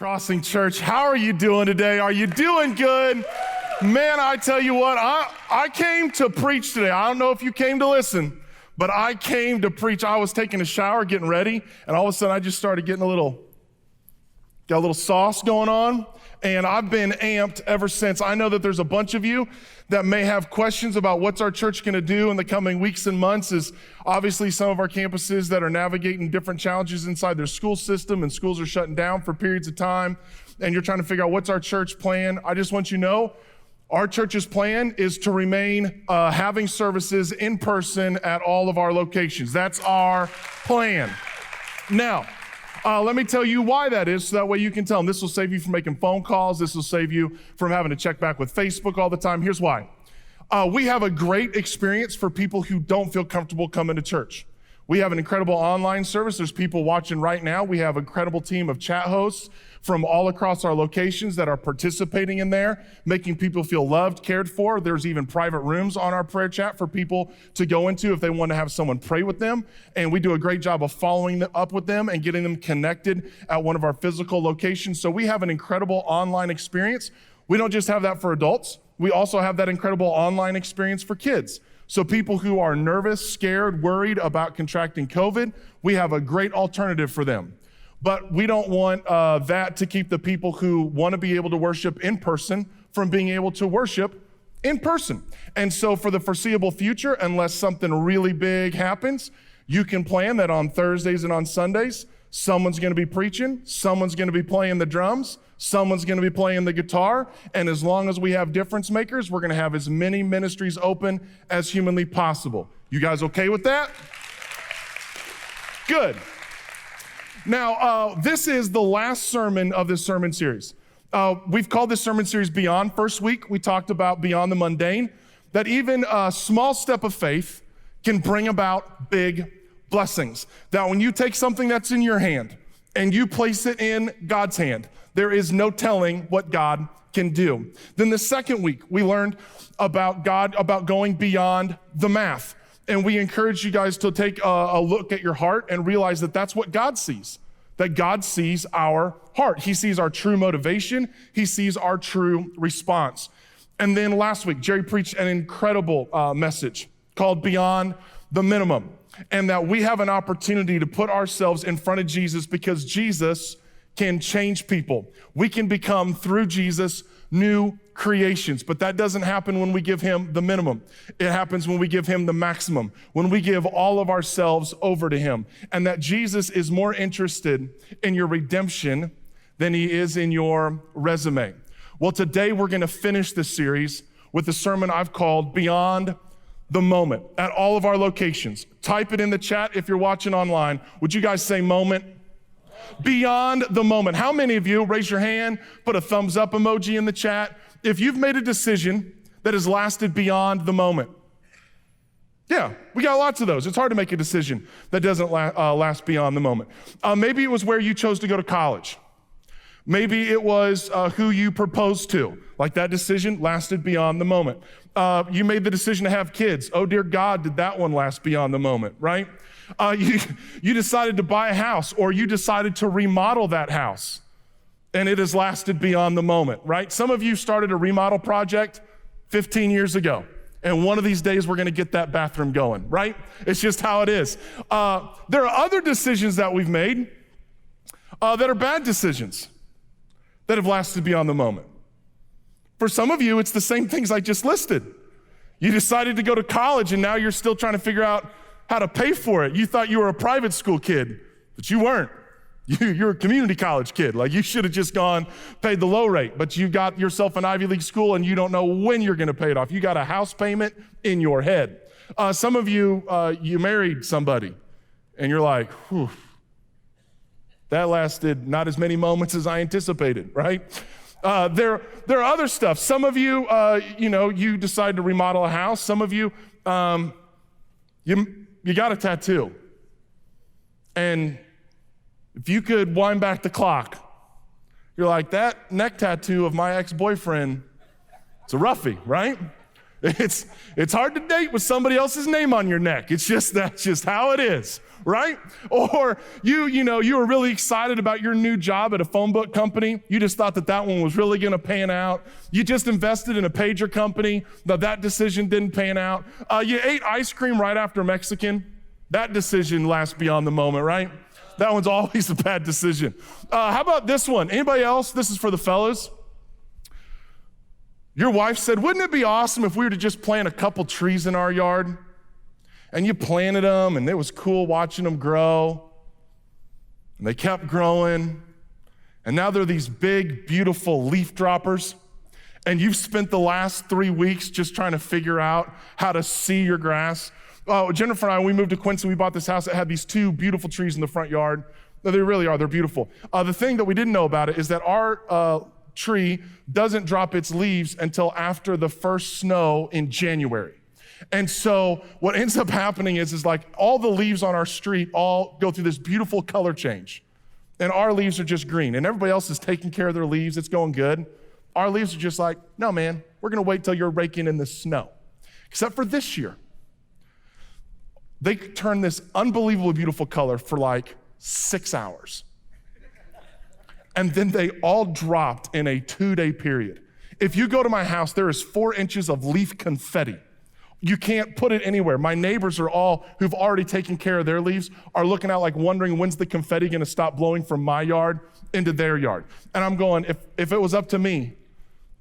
Crossing Church, how are you doing today? Are you doing good? Man, I tell you what, I came to preach today. I don't know if you came to listen, but I came to preach. I was taking a shower, getting ready, and all of a sudden I just started getting got a little sauce going on, and I've been amped ever since. I know that there's a bunch of you that may have questions about what's our church gonna do in the coming weeks and months, as obviously some of our campuses that are navigating different challenges inside their school system, and schools are shutting down for periods of time, and you're trying to figure out what's our church plan. I just want you to know, our church's plan is to remain having services in person at all of our locations. That's our plan. Now, let me tell you why that is, so that way you can tell them. This will save you from making phone calls. This will save you from having to check back with Facebook all the time. Here's why. We have a great experience for people who don't feel comfortable coming to church. We have an incredible online service. There's people watching right now. We have an incredible team of chat hosts from all across our locations that are participating in there, making people feel loved, cared for. There's even private rooms on our prayer chat for people to go into if they want to have someone pray with them. And we do a great job of following up with them and getting them connected at one of our physical locations. So we have an incredible online experience. We don't just have that for adults. We also have that incredible online experience for kids. So people who are nervous, scared, worried about contracting COVID, we have a great alternative for them. But we don't want that to keep the people who want to be able to worship in person from being able to worship in person. And so for the foreseeable future, unless something really big happens, you can plan that on Thursdays and on Sundays, someone's going to be preaching, someone's going to be playing the drums, someone's going to be playing the guitar, and as long as we have difference makers, we're going to have as many ministries open as humanly possible. You guys okay with that? Good. Now, this is the last sermon of this sermon series. We've called this sermon series Beyond. First week, we talked about beyond the mundane, that even a small step of faith can bring about big blessings. That when you take something that's in your hand and you place it in God's hand, there is no telling what God can do. Then the second week, we learned about going beyond the math. And we encourage you guys to take a look at your heart and realize that that's what God sees, that God sees our heart. He sees our true motivation. He sees our true response. And then last week, Jerry preached an incredible message called Beyond the Minimum, and that we have an opportunity to put ourselves in front of Jesus because Jesus can change people. We can become, through Jesus, new creations, but that doesn't happen when we give him the minimum. It happens when we give him the maximum, when we give all of ourselves over to him, and that Jesus is more interested in your redemption than he is in your resume. Well, today we're going to finish this series with a sermon I've called Beyond the Moment at all of our locations. Type it in the chat if you're watching online. Would you guys say moment? Beyond the moment. How many of you, raise your hand, put a thumbs up emoji in the chat, if you've made a decision that has lasted beyond the moment? Yeah, we got lots of those. It's hard to make a decision that doesn't last beyond the moment. Maybe it was where you chose to go to college. Maybe it was who you proposed to. Like that decision lasted beyond the moment. You made the decision to have kids. Oh dear God, did that one last beyond the moment, right? You decided to buy a house, or you decided to remodel that house, and it has lasted beyond the moment, right? Some of you started a remodel project 15 years ago, and one of these days we're gonna get that bathroom going, right? It's just how it is. There are other decisions that we've made that are bad decisions that have lasted beyond the moment. For some of you, it's the same things I just listed. You decided to go to college, and now you're still trying to figure out how to pay for it. You thought you were a private school kid, but you weren't. You're a community college kid. Like, you should have just paid the low rate, but you got yourself an Ivy League school and you don't know when you're gonna pay it off. You got a house payment in your head. Some of you, you married somebody and you're like, whew, that lasted not as many moments as I anticipated, right? There are other stuff. Some of you, you decide to remodel a house. Some of you, you got a tattoo. And if you could wind back the clock, you're like, that neck tattoo of my ex-boyfriend, it's a roughie, right? It's hard to date with somebody else's name on your neck. That's just how it is, right? Or you were really excited about your new job at a phone book company. You just thought that one was really gonna pan out. You just invested in a pager company, but that decision didn't pan out. You ate ice cream right after Mexican. That decision lasts beyond the moment, right? That one's always a bad decision. How about this one? Anybody else? This is for the fellas. Your wife said, wouldn't it be awesome if we were to just plant a couple trees in our yard? And you planted them, and it was cool watching them grow. And they kept growing. And now they're these big, beautiful leaf droppers. And you've spent the last 3 weeks just trying to figure out how to see your grass. Jennifer and I, when we moved to Quincy, we bought this house that had these 2 beautiful trees in the front yard. No, they really are, they're beautiful. The thing that we didn't know about it is that our tree doesn't drop its leaves until after the first snow in January. And so what ends up happening is like all the leaves on our street all go through this beautiful color change. And our leaves are just green, and everybody else is taking care of their leaves, it's going good. Our leaves are just like, no man, we're gonna wait till you're raking in the snow. Except for this year. They turned this unbelievably beautiful color for like 6 hours. And then they all dropped in a 2-day period. If you go to my house, there is 4 inches of leaf confetti. You can't put it anywhere. My neighbors who've already taken care of their leaves are looking out like wondering when's the confetti gonna stop blowing from my yard into their yard. And I'm going, if it was up to me,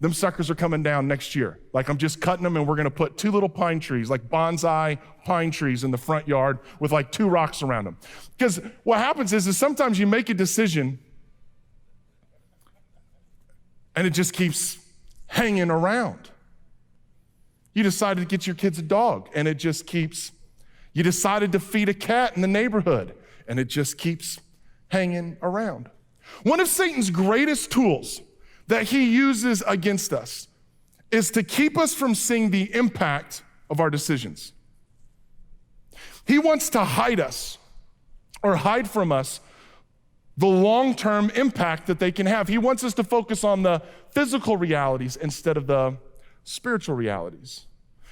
them suckers are coming down next year. Like I'm just cutting them and we're gonna put 2 little pine trees, like bonsai pine trees in the front yard with like 2 rocks around them. Because what happens is sometimes you make a decision and it just keeps hanging around. You decided to get your kids a dog and it just keeps, you decided to feed a cat in the neighborhood and it just keeps hanging around. One of Satan's greatest tools that he uses against us is to keep us from seeing the impact of our decisions. He wants to hide us or hide from us the long-term impact that they can have. He wants us to focus on the physical realities instead of the spiritual realities.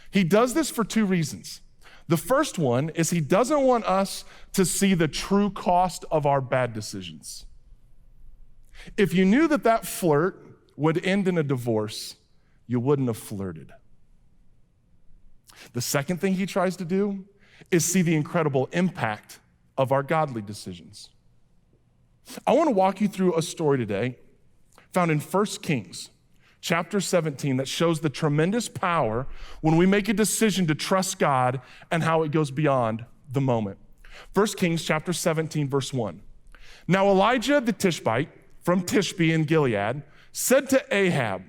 He does this for 2 reasons. The first one is he doesn't want us to see the true cost of our bad decisions. If you knew that flirt would end in a divorce, you wouldn't have flirted. The second thing he tries to do is see the incredible impact of our godly decisions. I want to walk you through a story today found in 1 Kings chapter 17 that shows the tremendous power when we make a decision to trust God and how it goes beyond the moment. 1 Kings chapter 17, verse 1. Now Elijah the Tishbite from Tishbe in Gilead said to Ahab,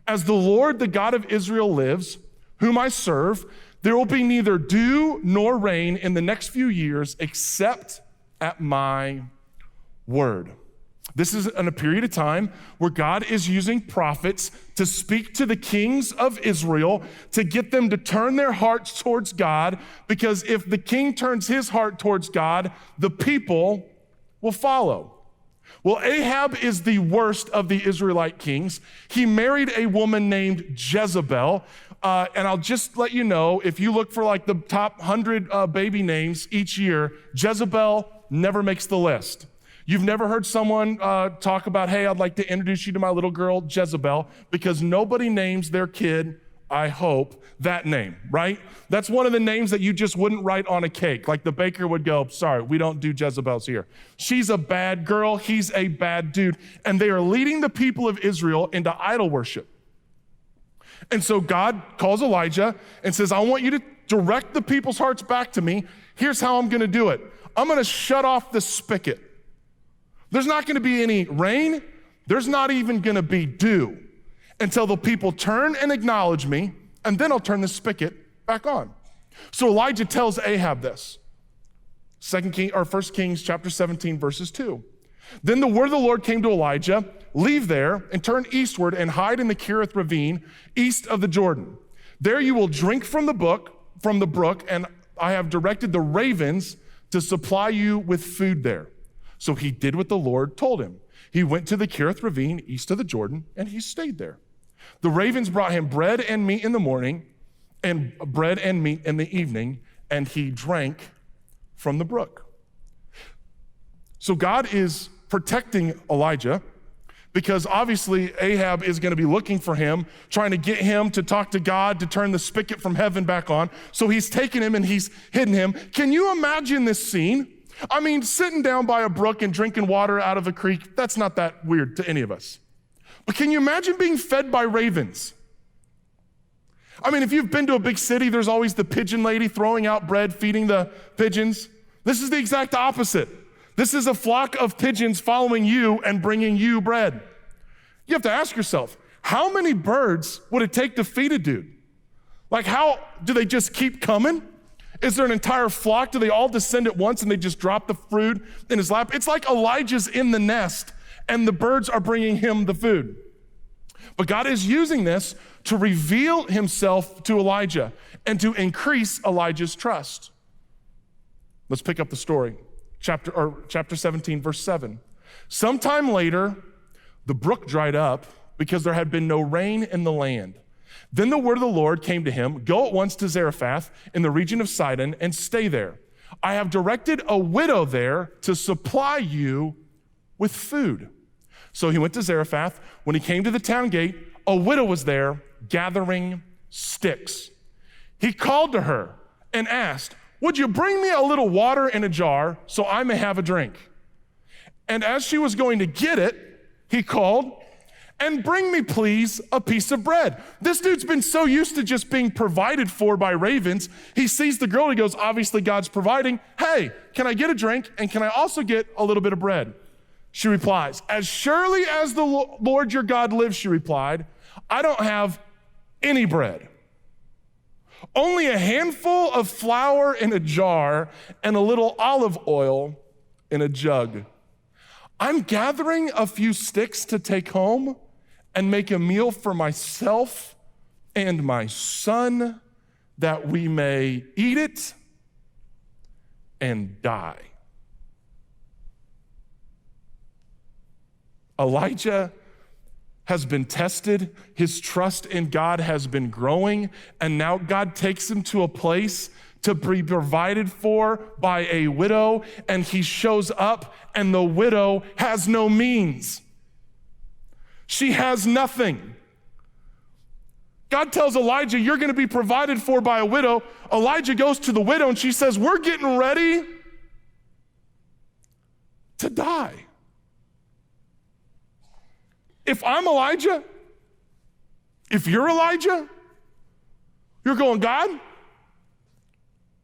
as the Lord, the God of Israel lives, whom I serve, there will be neither dew nor rain in the next few years except at my word. This is in a period of time where God is using prophets to speak to the kings of Israel to get them to turn their hearts towards God, because if the king turns his heart towards God, the people will follow. Well, Ahab is the worst of the Israelite kings. He married a woman named Jezebel. And I'll just let you know, if you look for like the top 100 baby names each year, Jezebel never makes the list. You've never heard someone talk about, hey, I'd like to introduce you to my little girl, Jezebel, because nobody names their kid, I hope, that name, right? That's one of the names that you just wouldn't write on a cake. Like the baker would go, sorry, we don't do Jezebels here. She's a bad girl, he's a bad dude. And they are leading the people of Israel into idol worship. And so God calls Elijah and says, I want you to direct the people's hearts back to me. Here's how I'm gonna do it. I'm gonna shut off the spigot. There's not gonna be any rain. There's not even gonna be dew until the people turn and acknowledge me, and then I'll turn the spigot back on. So Elijah tells Ahab this. 1 Kings chapter 17, verses 2. Then the word of the Lord came to Elijah, leave there and turn eastward and hide in the Kerith ravine east of the Jordan. There you will drink from the brook, and I have directed the ravens to supply you with food there. So he did what the Lord told him. He went to the Kerith ravine east of the Jordan, and he stayed there. The ravens brought him bread and meat in the morning, and bread and meat in the evening, and he drank from the brook. So God is protecting Elijah because obviously Ahab is going to be looking for him, trying to get him to talk to God, to turn the spigot from heaven back on. So he's taken him and he's hidden him. Can you imagine this scene? I mean, sitting down by a brook and drinking water out of a creek, that's not that weird to any of us. But can you imagine being fed by ravens? I mean, if you've been to a big city, there's always the pigeon lady throwing out bread, feeding the pigeons. This is the exact opposite. This is a flock of pigeons following you and bringing you bread. You have to ask yourself, how many birds would it take to feed a dude? Like, how do they just keep coming? Is there an entire flock? Do they all descend at once and they just drop the food in his lap? It's like Elijah's in the nest and the birds are bringing him the food. But God is using this to reveal himself to Elijah and to increase Elijah's trust. Let's pick up the story. Chapter 17, verse 7. Sometime later, the brook dried up because there had been no rain in the land. Then the word of the Lord came to him, go at once to Zarephath in the region of Sidon and stay there. I have directed a widow there to supply you with food. So he went to Zarephath. When he came to the town gate, a widow was there gathering sticks. He called to her and asked, would you bring me a little water in a jar so I may have a drink? And as she was going to get it, he called, and bring me, please, a piece of bread. This dude's been so used to just being provided for by ravens. He sees the girl, and he goes, obviously God's providing. Hey, can I get a drink? And can I also get a little bit of bread? She replies, as surely as the Lord your God lives, she replied, I don't have any bread. Only a handful of flour in a jar and a little olive oil in a jug. I'm gathering a few sticks to take home and make a meal for myself and my son that we may eat it and die. Elijah has been tested, his trust in God has been growing, and now God takes him to a place to be provided for by a widow, and he shows up, and the widow has no means. She has nothing. God tells Elijah, you're gonna be provided for by a widow. Elijah goes to the widow, and she says, we're getting ready to die. If I'm Elijah, if you're Elijah, you're going, God,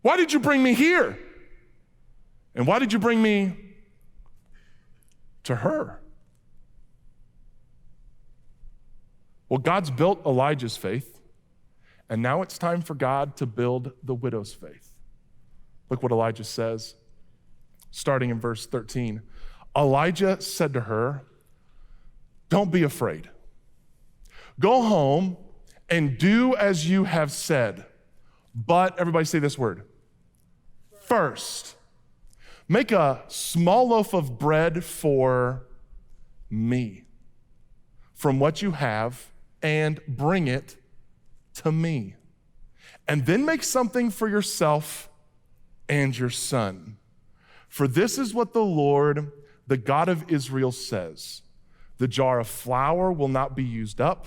why did you bring me here? And why did you bring me to her? Well, God's built Elijah's faith, and now it's time for God to build the widow's faith. Look what Elijah says, starting in verse 13. Elijah said to her, don't be afraid. Go home and do as you have said. But, everybody say this word. First, make a small loaf of bread for me from what you have and bring it to me. And then make something for yourself and your son. For this is what the Lord, the God of Israel, says. The jar of flour will not be used up,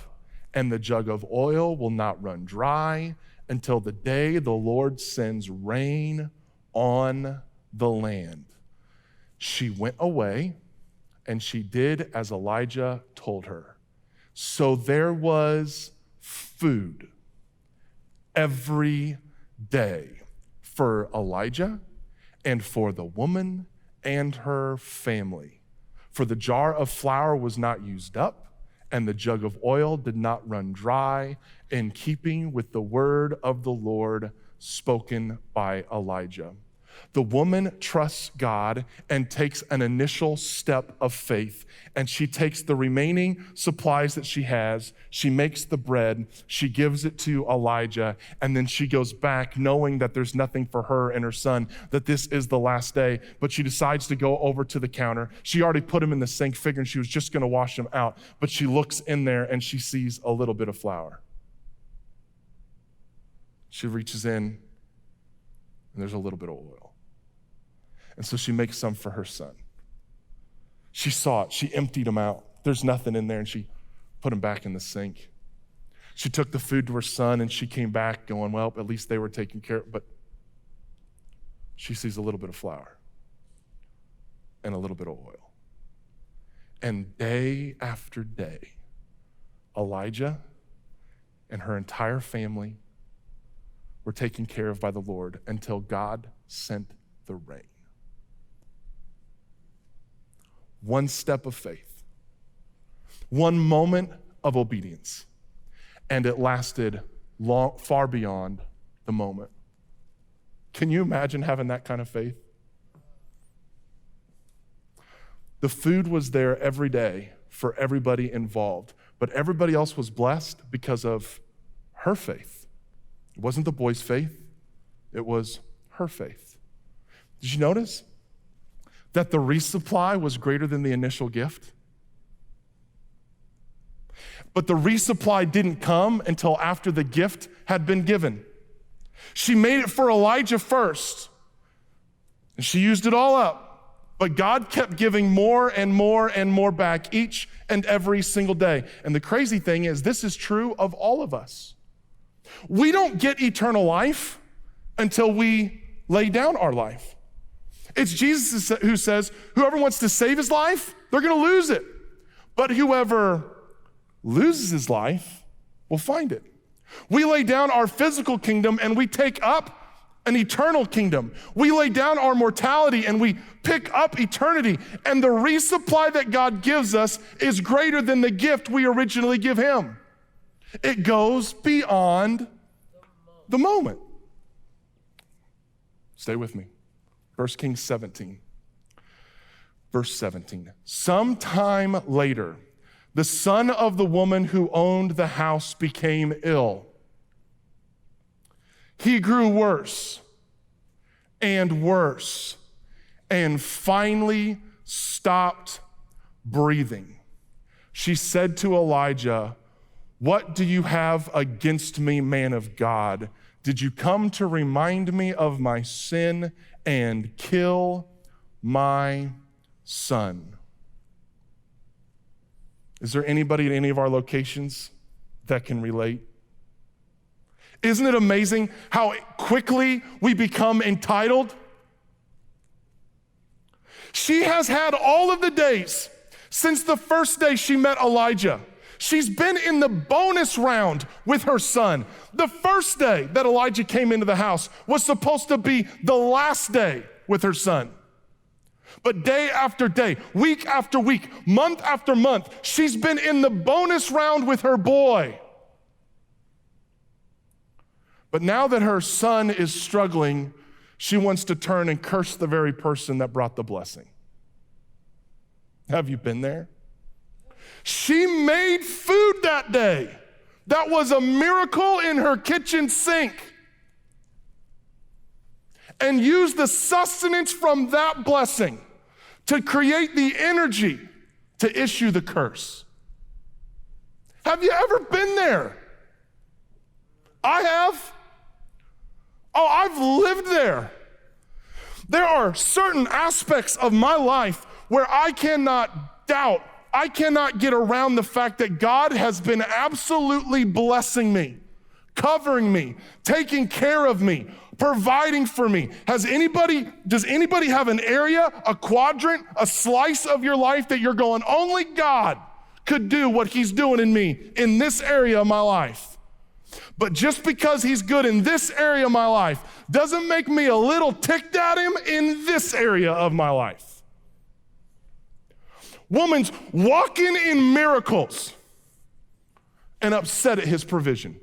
and the jug of oil will not run dry until the day the Lord sends rain on the land. She went away, and she did as Elijah told her. So there was food every day for Elijah and for the woman and her family. For the jar of flour was not used up, and the jug of oil did not run dry, in keeping with the word of the Lord spoken by Elijah. The woman trusts God and takes an initial step of faith, and she takes the remaining supplies that she has, she makes the bread, she gives it to Elijah, and then she goes back knowing that there's nothing for her and her son, that this is the last day, but she decides to go over to the counter. She already put him in the sink, figuring she was just gonna wash him out, but she looks in there and she sees a little bit of flour. She reaches in, and there's a little bit of oil. And so she makes some for her son. She saw it. She emptied them out. There's nothing in there, and she put them back in the sink. She took the food to her son, and she came back going, well, at least they were taken care of. But she sees a little bit of flour and a little bit of oil. And day after day, Elijah and her entire family were taken care of by the Lord until God sent the rain. One step of faith, one moment of obedience, and it lasted far beyond the moment. Can you imagine having that kind of faith? The food was there every day for everybody involved, but everybody else was blessed because of her faith. It wasn't the boy's faith, it was her faith. Did you notice that the resupply was greater than the initial gift? But the resupply didn't come until after the gift had been given. She made it for Elijah first, and she used it all up. But God kept giving more and more and more back each and every single day. And the crazy thing is, this is true of all of us. We don't get eternal life until we lay down our life. It's Jesus who says, whoever wants to save his life, they're going to lose it. But whoever loses his life will find it. We lay down our physical kingdom and we take up an eternal kingdom. We lay down our mortality and we pick up eternity. And the resupply that God gives us is greater than the gift we originally give him. It goes beyond the moment. Stay with me. 1 Kings 17, verse 17. Sometime later, the son of the woman who owned the house became ill. He grew worse and worse and finally stopped breathing. She said to Elijah, "What do you have against me, man of God? Did you come to remind me of my sin and kill my son?" Is there anybody at any of our locations that can relate? Isn't it amazing how quickly we become entitled? She has had all of the days since the first day she met Elijah. She's been in the bonus round with her son. The first day that Elijah came into the house was supposed to be the last day with her son. But day after day, week after week, month after month, she's been in the bonus round with her boy. But now that her son is struggling, she wants to turn and curse the very person that brought the blessing. Have you been there? She made food that day. That was a miracle in her kitchen sink. And used the sustenance from that blessing to create the energy to issue the curse. Have you ever been there? I have. Oh, I've lived there. There are certain aspects of my life where I cannot doubt, I cannot get around the fact that God has been absolutely blessing me, covering me, taking care of me, providing for me. Does anybody have an area, a quadrant, a slice of your life that you're going, only God could do what he's doing in me in this area of my life? But just because he's good in this area of my life doesn't make me a little ticked at him in this area of my life. Woman's walking in miracles and upset at his provision.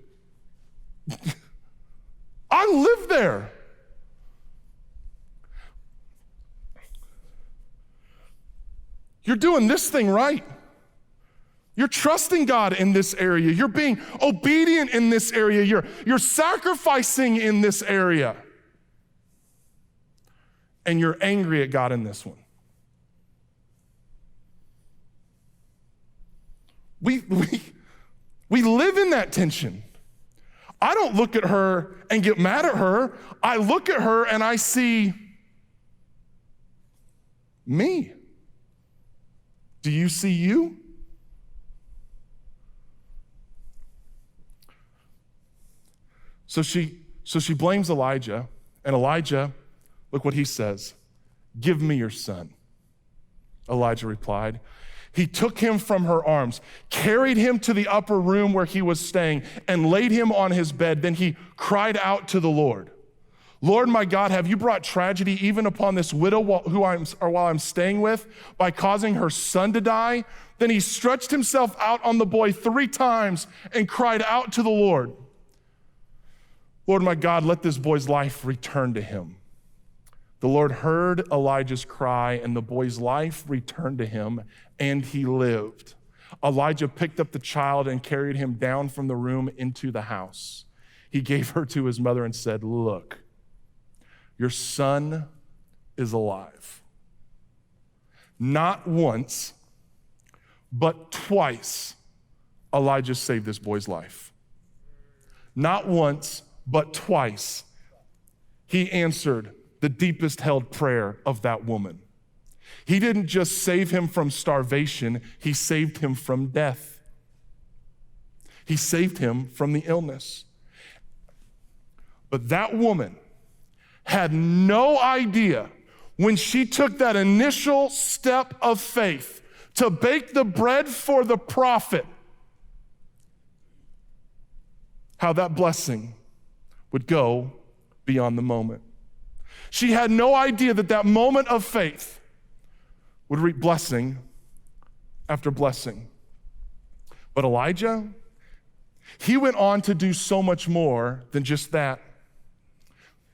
I live there. You're doing this thing right. You're trusting God in this area. You're being obedient in this area. You're sacrificing in this area. And you're angry at God in this one. We live in that tension. I don't look at her and get mad at her. I look at her and I see me. Do you see you? So she blames Elijah, and Elijah, look what he says. Give me your son. Elijah replied. He took him from her arms, carried him to the upper room where he was staying, and laid him on his bed. Then he cried out to the Lord, Lord, my God, have you brought tragedy even upon this widow while I'm staying with by causing her son to die? Then he stretched himself out on the boy 3 times and cried out to the Lord, Lord, my God, let this boy's life return to him. The Lord heard Elijah's cry, and the boy's life returned to him, and he lived. Elijah picked up the child and carried him down from the room into the house. He gave her to his mother and said, look, your son is alive. Not once, but twice, Elijah saved this boy's life. Not once, but twice, he answered the deepest held prayer of that woman. He didn't just save him from starvation, he saved him from death. He saved him from the illness. But that woman had no idea when she took that initial step of faith to bake the bread for the prophet, how that blessing would go beyond the moment. She had no idea that that moment of faith would reap blessing after blessing. But Elijah, he went on to do so much more than just that.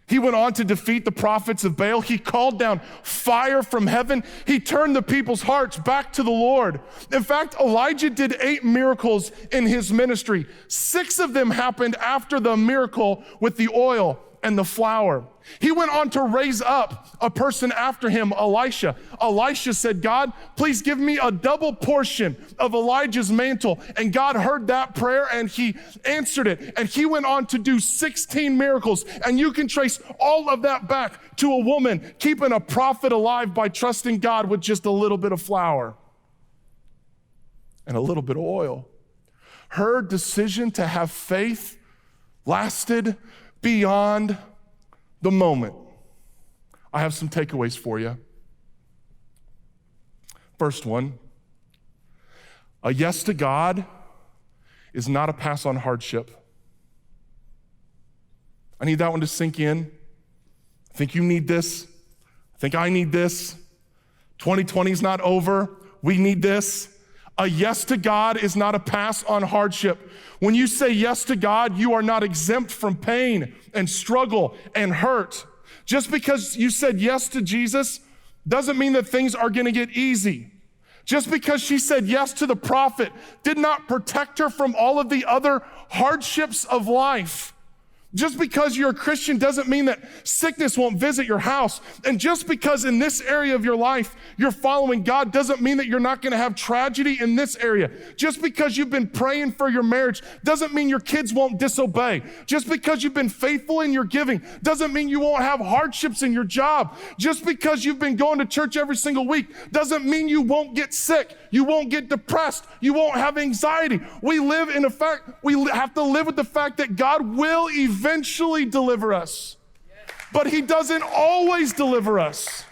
He went on to defeat the prophets of Baal. He called down fire from heaven. He turned the people's hearts back to the Lord. In fact, Elijah did 8 miracles in his ministry. 6 of them happened after the miracle with the oil and the flour. He went on to raise up a person after him, Elisha. Elisha said, God, please give me a double portion of Elijah's mantle. And God heard that prayer and he answered it. And he went on to do 16 miracles. And you can trace all of that back to a woman keeping a prophet alive by trusting God with just a little bit of flour and a little bit of oil. Her decision to have faith lasted beyond the moment. I have some takeaways for you. First one, a yes to God is not a pass on hardship. I need that one to sink in. I think you need this. I think I need this. 2020 is not over. We need this. A yes to God is not a pass on hardship. When you say yes to God, you are not exempt from pain and struggle and hurt. Just because you said yes to Jesus doesn't mean that things are going to get easy. Just because she said yes to the prophet did not protect her from all of the other hardships of life. Just because you're a Christian doesn't mean that sickness won't visit your house. And just because in this area of your life you're following God doesn't mean that you're not going to have tragedy in this area. Just because you've been praying for your marriage doesn't mean your kids won't disobey. Just because you've been faithful in your giving doesn't mean you won't have hardships in your job. Just because you've been going to church every single week doesn't mean you won't get sick. You won't get depressed. You won't have anxiety. We have to live with the fact that God will eventually deliver us. But he doesn't always deliver us.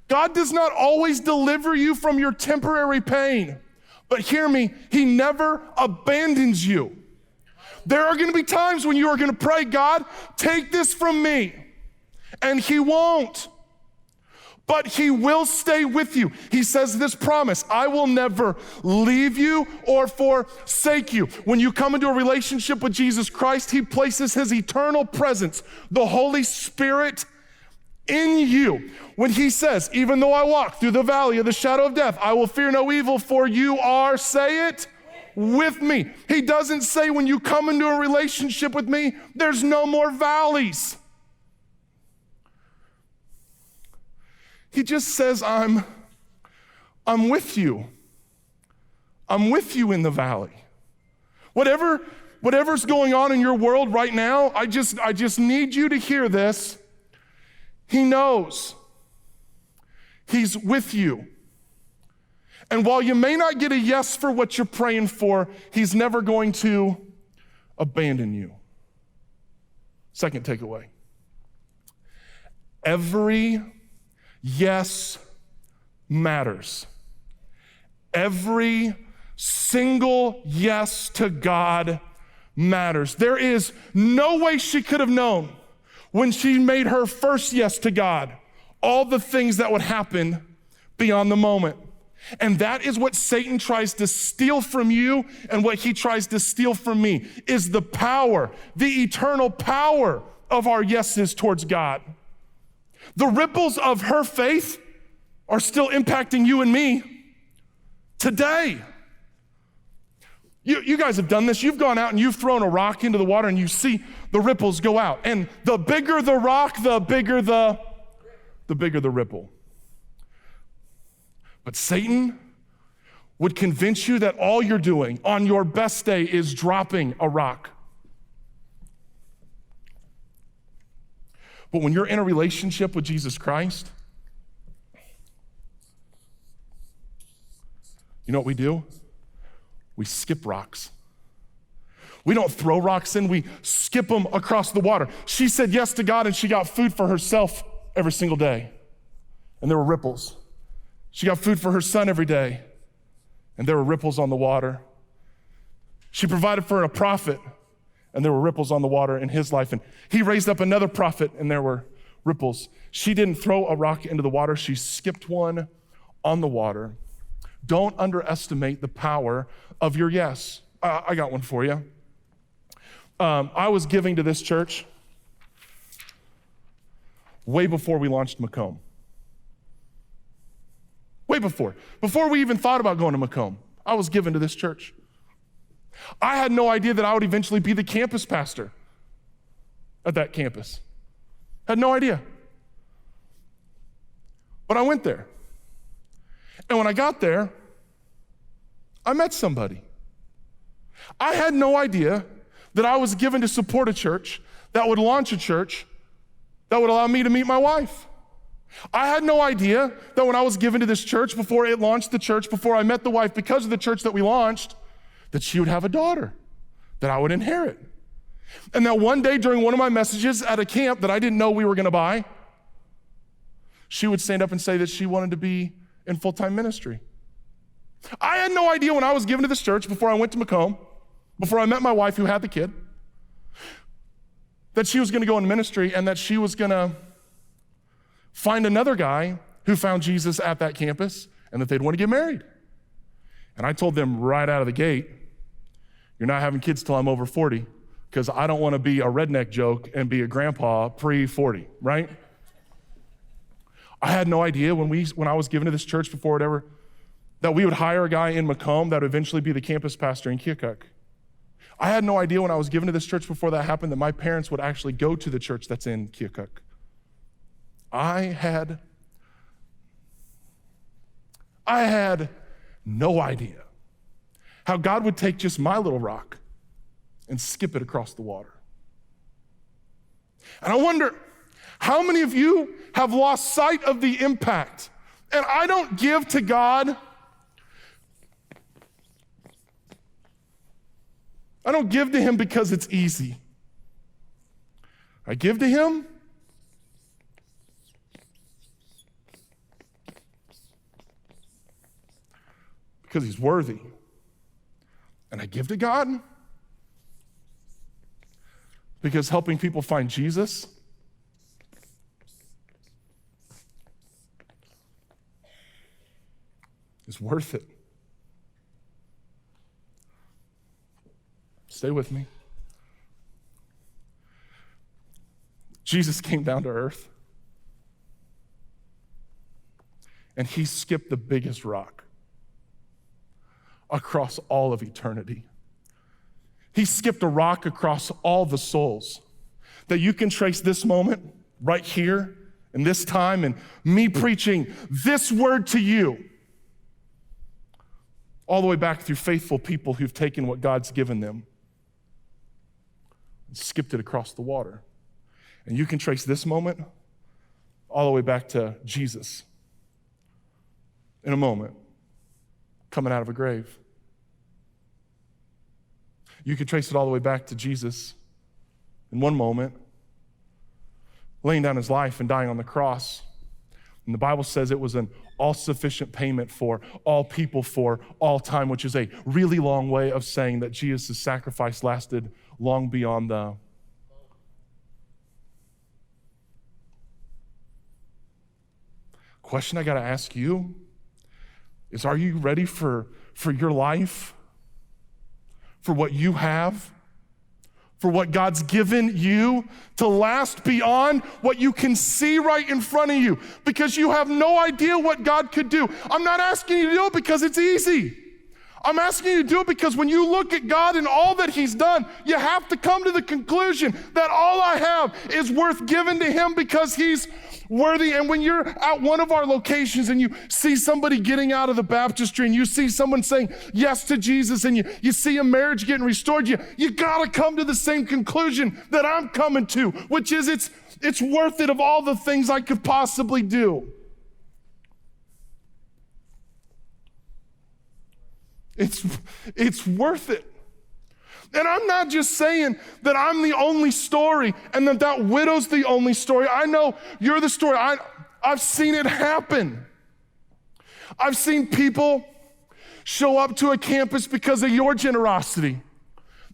God does not always deliver you from your temporary pain. But hear me, he never abandons you. There are going to be times when you are going to pray, God, take this from me. And he won't. But he will stay with you. He says this promise, I will never leave you or forsake you. When you come into a relationship with Jesus Christ, he places his eternal presence, the Holy Spirit, in you. When he says, even though I walk through the valley of the shadow of death, I will fear no evil, for you are, say it, with me. He doesn't say when you come into a relationship with me, there's no more valleys. He just says, I'm with you. I'm with you in the valley. Whatever whatever's going on in your world right now, I just need you to hear this. He knows. He's with you. And while you may not get a yes for what you're praying for, he's never going to abandon you. Second takeaway. Every yes matters. Every single yes to God matters. There is no way she could have known when she made her first yes to God, all the things that would happen beyond the moment. And that is what Satan tries to steal from you, and what he tries to steal from me is the power, the eternal power of our yeses towards God. The ripples of her faith are still impacting you and me today. You guys have done this. You've gone out and you've thrown a rock into the water and you see the ripples go out. And the bigger the rock, the bigger the ripple. But Satan would convince you that all you're doing on your best day is dropping a rock. But when you're in a relationship with Jesus Christ, you know what we do? We skip rocks. We don't throw rocks in, we skip them across the water. She said yes to God and she got food for herself every single day, and there were ripples. She got food for her son every day, and there were ripples on the water. She provided for a prophet, and there were ripples on the water in his life, and he raised up another prophet, and there were ripples. She didn't throw a rock into the water, she skipped one on the water. Don't underestimate the power of your yes. I got one for you. I was giving to this church way before we launched Macomb. Way before we even thought about going to Macomb, I was given to this church. I had no idea that I would eventually be the campus pastor at that campus. Had no idea. But I went there. And when I got there, I met somebody. I had no idea that I was given to support a church that would launch a church that would allow me to meet my wife. I had no idea that when I was given to this church, before it launched the church, before I met the wife, because of the church that we launched, that she would have a daughter that I would inherit. And that one day during one of my messages at a camp that I didn't know we were gonna buy, she would stand up and say that she wanted to be in full-time ministry. I had no idea when I was given to this church, before I went to Macomb, before I met my wife who had the kid, that she was gonna go into ministry and that she was gonna find another guy who found Jesus at that campus and that they'd want to get married. And I told them right out of the gate, you're not having kids till I'm over 40, because I don't want to be a redneck joke and be a grandpa pre-40, right? I had no idea when I was given to this church before whatever, that we would hire a guy in Macomb that would eventually be the campus pastor in Keokuk. I had no idea when I was given to this church before that happened that my parents would actually go to the church that's in Keokuk. I had no idea how God would take just my little rock and skip it across the water. And I wonder how many of you have lost sight of the impact. And I don't give to God, I don't give to him because it's easy. I give to him because he's worthy. And I give to God because helping people find Jesus is worth it. Stay with me. Jesus came down to earth and he skipped the biggest rock across all of eternity. He skipped a rock across all the souls that you can trace this moment right here in this time and me preaching this word to you all the way back through faithful people who've taken what God's given them and skipped it across the water. And you can trace this moment all the way back to Jesus in a moment, coming out of a grave. You could trace it all the way back to Jesus in one moment, laying down his life and dying on the cross. And the Bible says it was an all-sufficient payment for all people for all time, which is a really long way of saying that Jesus' sacrifice lasted long beyond the question I got to ask you is, are you ready for your life, for what you have, for what God's given you to last beyond what you can see right in front of you? Because you have no idea what God could do. I'm not asking you to do it because it's easy. I'm asking you to do it because when you look at God and all that he's done, you have to come to the conclusion that all I have is worth giving to him because he's worthy. And when you're at one of our locations and you see somebody getting out of the baptistry and you see someone saying yes to Jesus and you see a marriage getting restored, you gotta come to the same conclusion that I'm coming to, which is it's worth it of all the things I could possibly do. It's worth it. And I'm not just saying that I'm the only story and that widow's the only story. I know you're the story. I've seen it happen. I've seen people show up to a campus because of your generosity.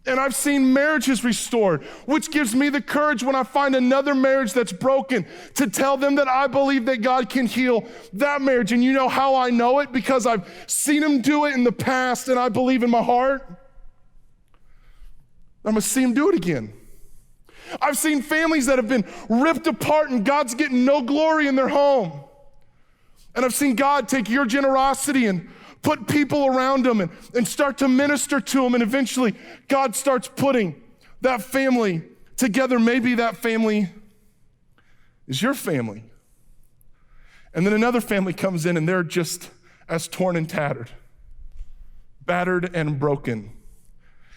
And I've seen marriages restored, which gives me the courage when I find another marriage that's broken to tell them that I believe that God can heal that marriage. And you know how I know it? Because I've seen him do it in the past and I believe in my heart I'm gonna see him do it again. I've seen families that have been ripped apart and God's getting no glory in their home. And I've seen God take your generosity and put people around them and start to minister to them, and eventually God starts putting that family together. Maybe that family is your family. And then another family comes in and they're just as torn and tattered, battered and broken.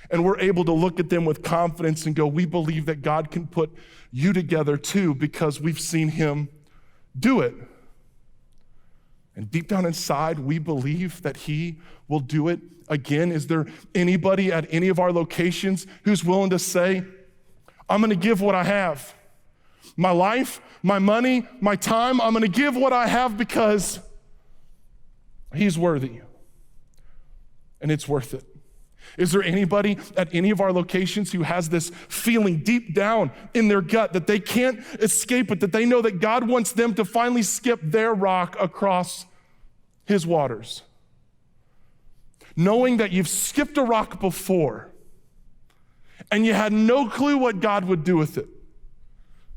And we're able to look at them with confidence and go, we believe that God can put you together too because we've seen him do it. And deep down inside, we believe that he will do it again. Is there anybody at any of our locations who's willing to say, I'm gonna give what I have? My life, my money, my time, I'm gonna give what I have because he's worthy. And it's worth it. Is there anybody at any of our locations who has this feeling deep down in their gut that they can't escape it, that they know that God wants them to finally skip their rock across his waters? Knowing that you've skipped a rock before and you had no clue what God would do with it,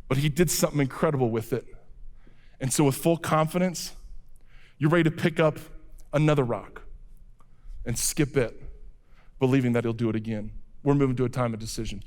but he did something incredible with it. And so with full confidence, you're ready to pick up another rock and skip it, believing that he'll do it again. We're moving to a time of decision.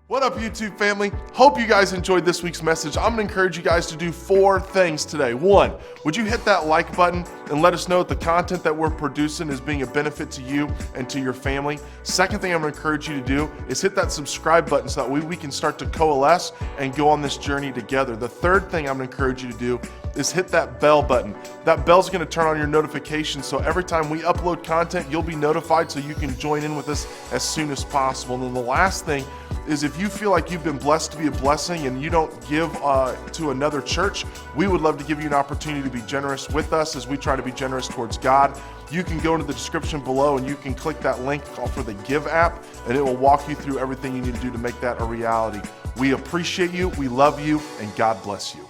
What up, YouTube family? Hope you guys enjoyed this week's message. I'm gonna encourage you guys to do 4 things today. 1, would you hit that like button and let us know that the content that we're producing is being a benefit to you and to your family? Second thing I'm gonna encourage you to do is hit that subscribe button so that we can start to coalesce and go on this journey together. The third thing I'm gonna encourage you to do is hit that bell button. That bell's gonna turn on your notifications, so every time we upload content, you'll be notified so you can join in with us as soon as possible. And then the last thing is, if you feel like you've been blessed to be a blessing and you don't give to another church, we would love to give you an opportunity to be generous with us as we try to be generous towards God. You can go into the description below and you can click that link called for the Give app, and it will walk you through everything you need to do to make that a reality. We appreciate you, we love you, and God bless you.